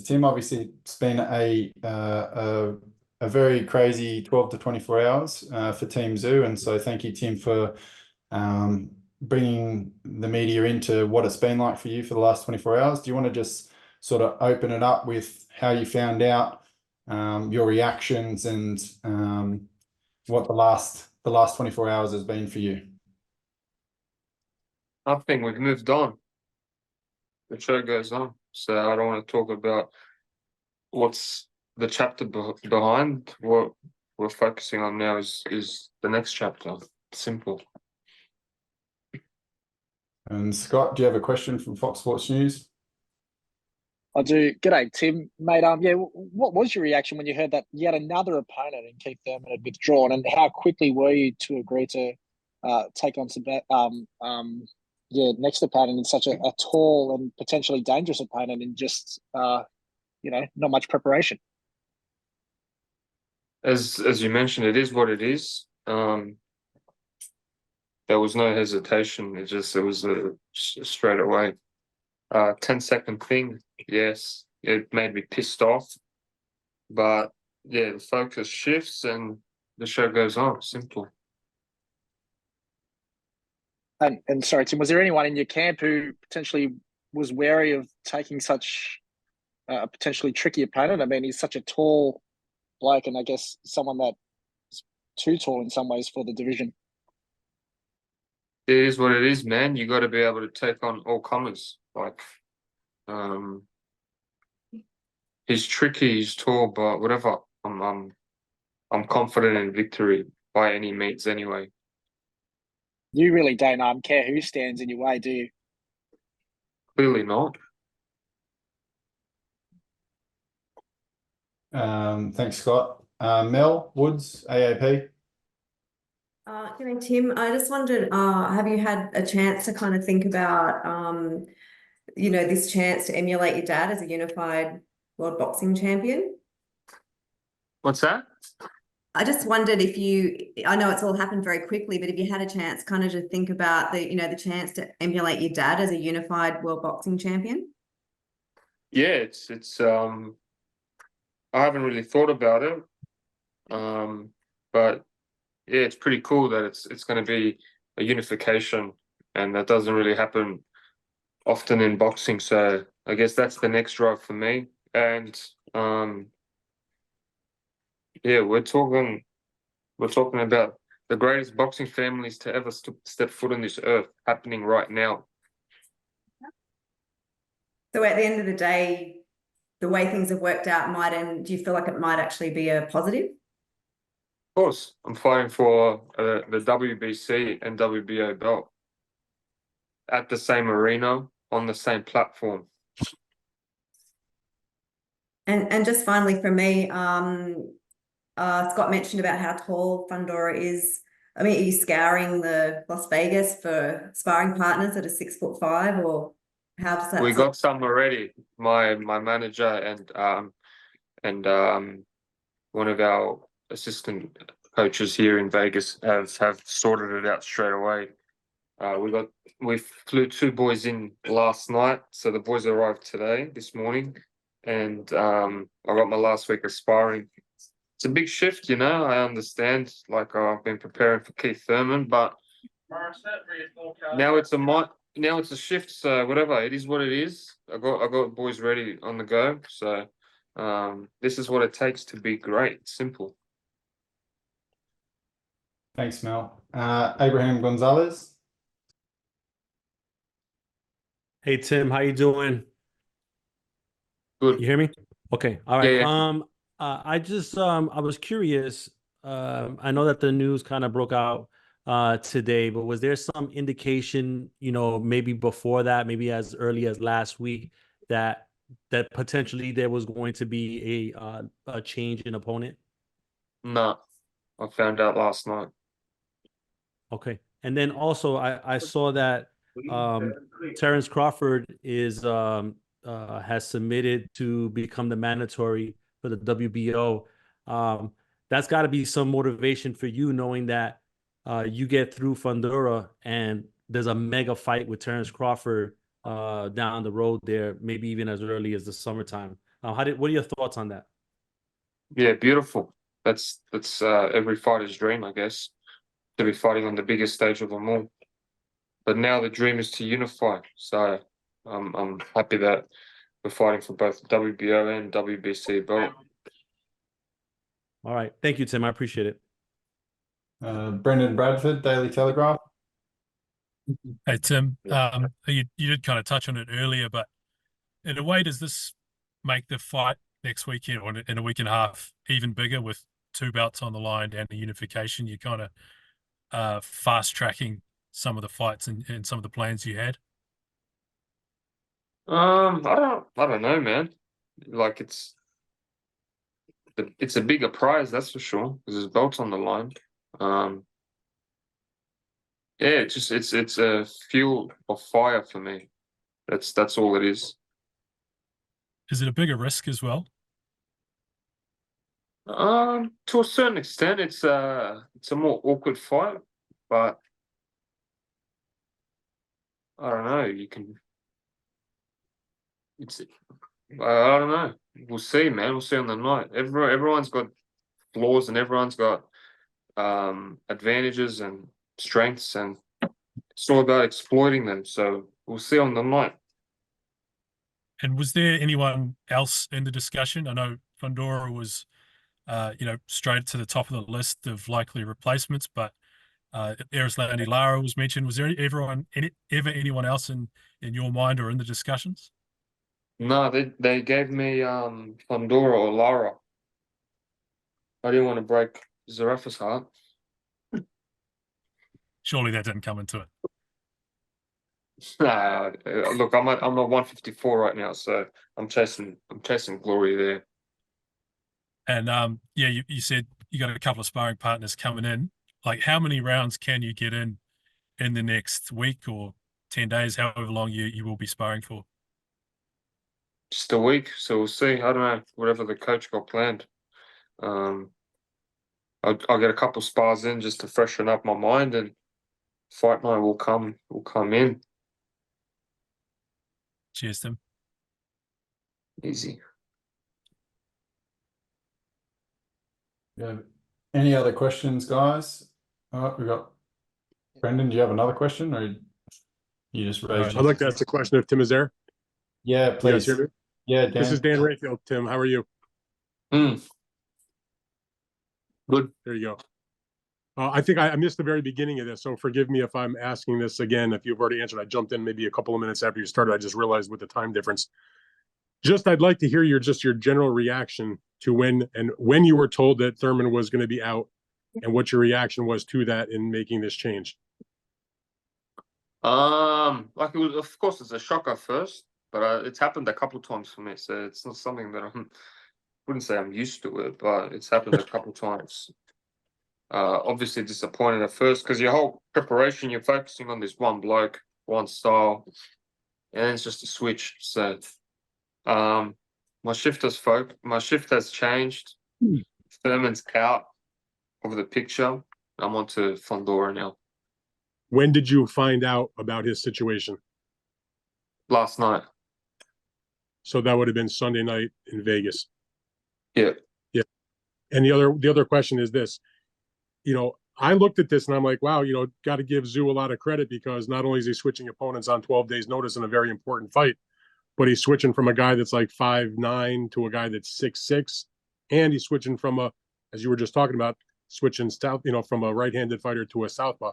to Tim. Obviously, it's been a very crazy 12 to 24 hours for Team Tszyu, and so thank you, Tim, for bringing the media into what it's been like for you for the last 24 hours. Do you want to just sort of open it up with how you found out, your reactions, and what the last 24 hours has been for you? I think we've moved on. The show goes on, so I don't want to talk about what's the chapter behind. What we're focusing on now is the next chapter. Simple. And Scott, do you have a question from Fox Sports News? I do. G'day, Tim, mate. Yeah, what was your reaction when you heard that yet another opponent in Keith Thurman had withdrawn, and how quickly were you to agree to take on some next opponent in such a tall and potentially dangerous opponent in just not much preparation? As you mentioned, it is what it is. There was no hesitation. It was a straight away 10-second thing. Yes, it made me pissed off, but yeah, the focus shifts and the show goes on. Simple. And sorry, Tim, was there anyone in your camp who potentially was wary of taking such a potentially tricky opponent? I mean, he's such a tall bloke, and I guess someone that's too tall in some ways for the division. It is what it is, man. You got to be able to take on all comers. Like, he's tricky, he's tall, but whatever. I'm confident in victory by any means, anyway. You really don't care who stands in your way, do you? Clearly not. Thanks, Scott. Mel Woods, AAP. G'day, Tim. I just wondered, have you had a chance to kind of think about, this chance to emulate your dad as a unified world boxing champion? What's that? I just wondered I know it's all happened very quickly, but if you had a chance kind of to think about the chance to emulate your dad as a unified world boxing champion? Yeah, it's I haven't really thought about it. But yeah, it's pretty cool that it's going to be a unification, and that doesn't really happen often in boxing. So I guess that's the next drive for me. And yeah, we're talking about the greatest boxing families to ever step foot on this earth happening right now. So at the end of the day, the way things have worked out do you feel like it might actually be a positive? Of course, I'm fighting for the WBC and WBO belt at the same arena, on the same platform. And just finally for me, Scott mentioned about how tall Fundora is. I mean, are you scouring the Las Vegas for sparring partners that are 6'5", or how does that? We got some already. My manager and one of our assistant coaches here in Vegas have sorted it out straight away. We flew 2 boys in last night, so the boys arrived this morning, and I got my last week of sparring. It's a big shift, I understand. Like, I've been preparing for Keith Thurman, but now it's a shift. So whatever, it is what it is. I got boys ready on the go. So this is what it takes to be great. Simple. Thanks, Mel. Abraham Gonzalez. Hey, Tim, how you doing? Good. You hear me? Okay. All right. Yeah. I was curious. I know that the news kind of broke out today, but was there some indication, maybe before that, maybe as early as last week, that potentially there was going to be a change in opponent? No, I found out last night. Okay. And then also I saw that Terence Crawford has submitted to become the mandatory for the WBO. That's got to be some motivation for you, knowing that you get through Fundora and there's a mega fight with Terence Crawford down the road there, maybe even as early as the summertime. What are your thoughts on that? Yeah, beautiful. That's every fighter's dream, I guess, to be fighting on the biggest stage of them all. But now the dream is to unify. So I'm happy that we're fighting for both WBO and WBC belt. All right. Thank you, Tim. I appreciate it. Brendan Bradford, Daily Telegraph. Hey, Tim, you did kind of touch on it earlier, but in a way, does this make the fight next weekend or in a week and a half even bigger with 2 belts on the line and a unification? You're kind of fast tracking some of the fights and some of the plans you had. I don't know, man. Like it's a bigger prize, that's for sure, because there's belts on the line. Yeah, it's a fuel of fire for me. That's all it is. Is it a bigger risk as well? To a certain extent, it's a more awkward fight, but I don't know. I don't know. We'll see, man. We'll see on the night. Everyone's got flaws and everyone's got advantages and strengths, and it's all about exploiting them. So we'll see on the night. And was there anyone else in the discussion? I know Fundora was, straight to the top of the list of likely replacements, but Erislandy Lara was mentioned. Was there ever anyone else in your mind or in the discussions? No, they gave me Fundora or Lara. I didn't want to break Zarafa's heart. Surely that didn't come into it. Look, I'm at 154 right now, so I'm chasing glory there. And you said you got a couple of sparring partners coming in. Like, how many rounds can you get in the next week or 10 days, however long you will be sparring for? Just a week, so we'll see. I don't know, whatever the coach got planned. I'll get a couple spars in just to freshen up my mind, and fight night will come in. Cheers, Tim. Easy. Yeah. Any other questions, guys? We got Brendan. Do you have another question, or you just raised? I'd like to ask a question if Tim is there. Yeah, Can you guys please. hear me? Yeah, Dan. This is Dan Rayfield. Tim, how are you? Good. There you go. I think I missed the very beginning of this, so forgive me if I'm asking this again. If you've already answered, I jumped in maybe a couple of minutes after you started. I just realized with the time difference. I'd like to hear your general reaction to when you were told that Thurman was going to be out, and what your reaction was to that in making this change. Like, it was, of course, it's a shock at first, but it's happened a couple of times for me, so it's not something that wouldn't say I'm used to it, but it's happened a couple of times. Obviously disappointed at first, because your whole preparation, you're focusing on this one bloke, one style, and then it's just a switch. So my shift has changed. Thurman's out of the picture. I'm on to Fundora now. When did you find out about his situation? Last night. So that would have been Sunday night in Vegas. Yeah. Yeah. And the other question is this. I looked at this and I'm like, wow, got to give Tszyu a lot of credit, because not only is he switching opponents on 12 days notice in a very important fight, but he's switching from a guy that's like 5'9" to a guy that's 6'6", and he's switching from as you were just talking about, switching from a right-handed fighter to a southpaw.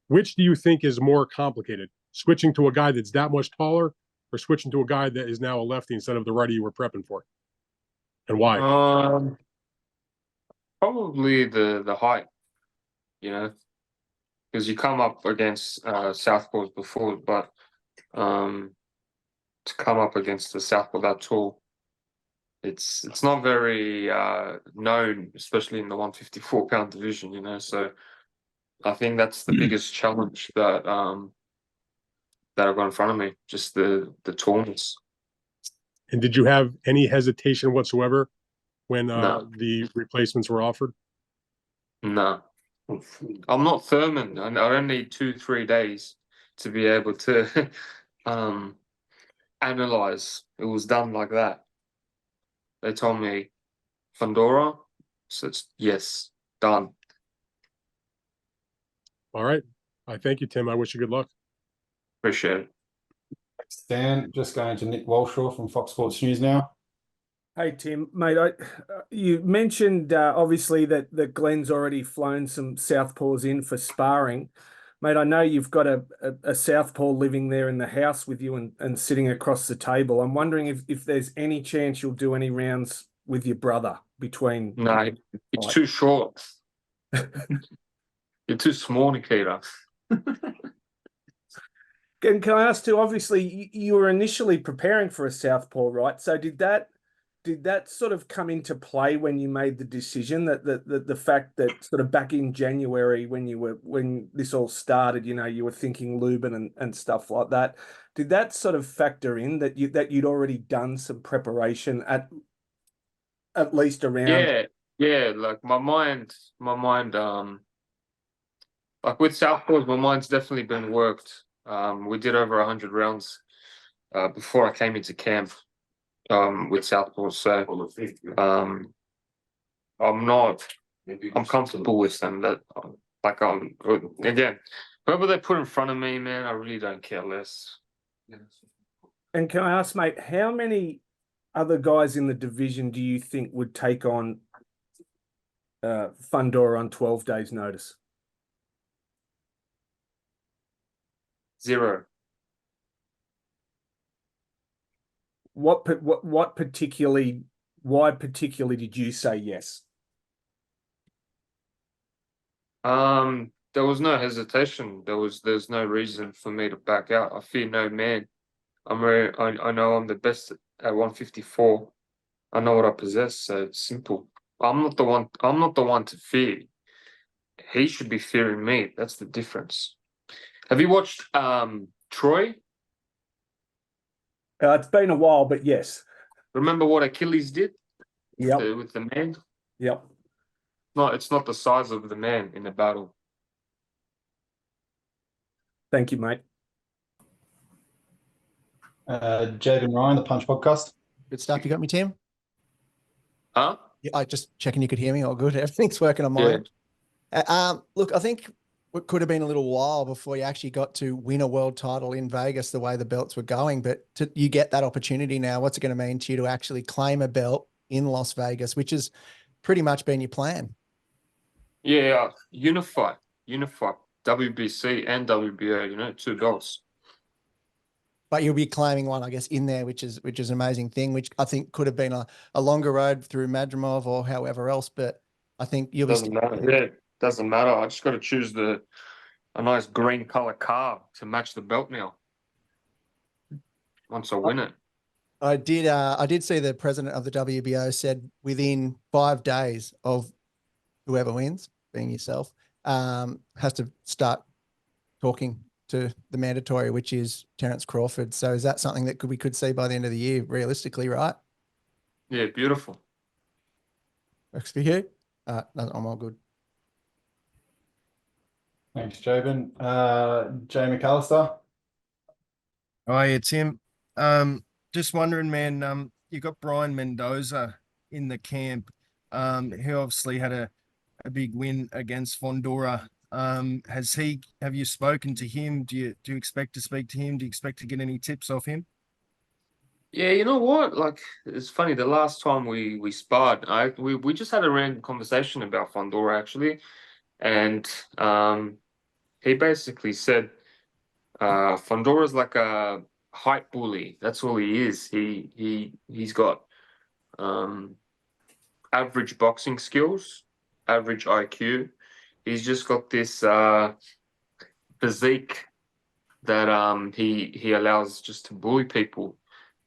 Which do you think is more complicated? Switching to a guy that's that much taller, or switching to a guy that is now a lefty instead of the righty you were prepping for? And why? Probably the height, because you come up against southpaws before, but to come up against the southpaw that tall, it's not very known, especially in the 154-pound division, so I think that's the biggest challenge that I've got in front of me, just the tallness. And did you have any hesitation whatsoever when No. the replacements were offered? No. I'm not Thurman. I don't need 2-3 days to be able to analyze. It was done like that. They told me Fundora. So it's yes, done. All right. I thank you, Tim. I wish you good luck. Appreciate it. Stan, just going to Nick Walshaw from Fox Sports News now. Hey Tim, mate, you mentioned obviously that Glenn's already flown some southpaws in for sparring. Mate, I know you've got a southpaw living there in the house with you and sitting across the table. I'm wondering if there's any chance you'll do any rounds with your brother between. No, it's too short. You're too small, Nikita. And can I ask too, obviously you were initially preparing for a southpaw, right? So did that sort of come into play when you made the decision that the fact that sort of back in January when this all started, you were thinking Lubin and stuff like that. Did that sort of factor in that you'd already done some preparation at least around? Yeah, like my mind like with southpaws, my mind's definitely been worked. We did over 100 rounds before I came into camp with southpaws. So I'm comfortable with them. That like again, whoever they put in front of me, man, I really don't care less. And can I ask, mate, how many other guys in the division do you think would take on Fundora on 12 days' notice? 0. What particularly? Why particularly did you say yes? There was no hesitation. There's no reason for me to back out. I fear no man. I know I'm the best at 154. I know what I possess, so it's simple. I'm not the one to fear. He should be fearing me. That's the difference. Have you watched Troy? It's been a while, but yes. Remember what Achilles did? Yep. With the man? Yep. No, it's not the size of the man in the battle. Thank you, mate. Jaden Ryan, the Punch Podcast. Good stuff. You got me, Tim? Huh? Yeah, I just checking you could hear me. All good. Everything's working on mine. Look, I think it could have been a little while before you actually got to win a world title in Vegas the way the belts were going, but you get that opportunity now. What's it going to mean to you to actually claim a belt in Las Vegas, which has pretty much been your plan? Yeah, unify WBC and WBO, 2 belts. But you'll be claiming one, I guess, in there, which is an amazing thing, which I think could have been a longer road through Madrimov or however else, but I think you'll Doesn't matter. Yeah, doesn't matter. I just got to choose a nice green color car to match the belt now. Once I win it. I did see the president of the WBO said within 5 days of whoever wins, being yourself, has to start talking to the mandatory, which is Terence Crawford. So is that something that we could see by the end of the year, realistically, right? Yeah, beautiful. Works for you? No, I'm all good. Thanks, Jabin. Jay McAllister. Hi, Tim. Just wondering, man, you got Brian Mendoza in the camp, who obviously had a big win against Fundora. Have you spoken to him? Do you expect to speak to him? Do you expect to get any tips off him? Yeah, you know what? Like, it's funny. The last time we sparred, we just had a random conversation about Fundora actually, and he basically said Fundora's like a height bully. That's all he is. He's got average boxing skills, average IQ. He's just got this physique that he allows just to bully people.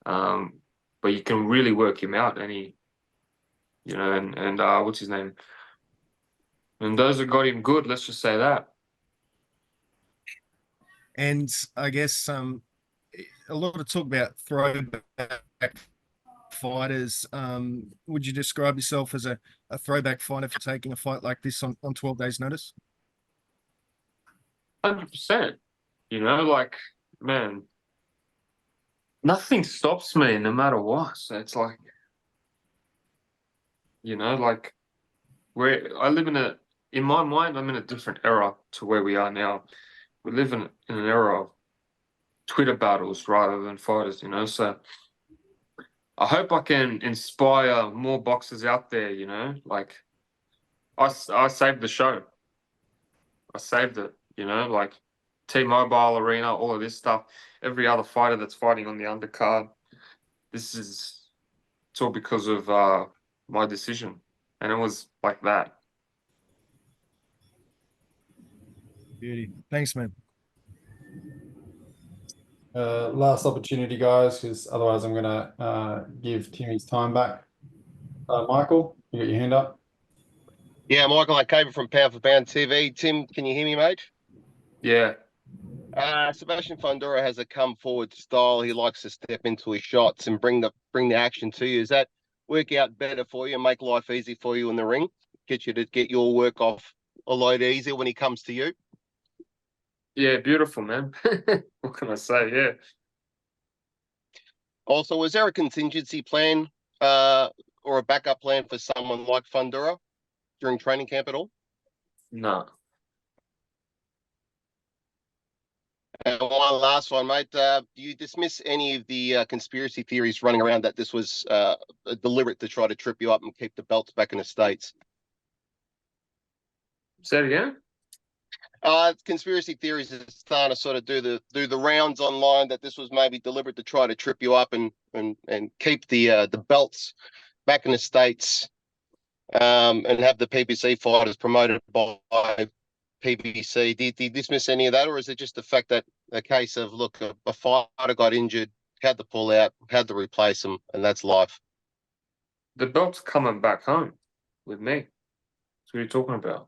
But you can really work him out, and he, and what's his name? And those that got him good, let's just say that. And I guess a lot of talk about throwback fighters. Would you describe yourself as a throwback fighter for taking a fight like this on 12 days' notice? 100%. Like, man, nothing stops me no matter what. So it's like, You know, like where I live in my mind, I'm in a different era to where we are now. We live in an era of Twitter battles rather than fighters, you know. So I hope I can inspire more boxers out there, you know. Like I saved the show. I saved it, you know, like T-Mobile Arena, all of this stuff. Every other fighter that's fighting on the undercard, it's all because of my decision, and it was like that. Beauty. Thanks, man. Last opportunity, guys, because otherwise I'm gonna give Tim his time back. Michael, you got your hand up. Yeah, Michael Akaber from Pound for Pound TV. Tim, can you hear me, mate? Yeah. Sebastian Fundora has a come forward style. He likes to step into his shots and bring the action to you. Does that work out better for you and make life easy for you in the ring? Get you to get your work off a lot easier when he comes to you? Yeah, beautiful, man. What can I say? Yeah. Also, was there a contingency plan or a backup plan for someone like Fundora during training camp at all? No. And one last one, mate. Do you dismiss any of the conspiracy theories running around that this was deliberate to try to trip you up and keep the belts back in the States? Say it again? Conspiracy theories are starting to sort of do the rounds online that this was maybe deliberate to try to trip you up and keep the belts back in the States, and have the PBC fighters promoted by PBC. Do you dismiss any of that, or is it just the fact that a case of, look, a fighter got injured, had to pull out, had to replace him, and that's life? The belt's coming back home with me. That's what you're talking about.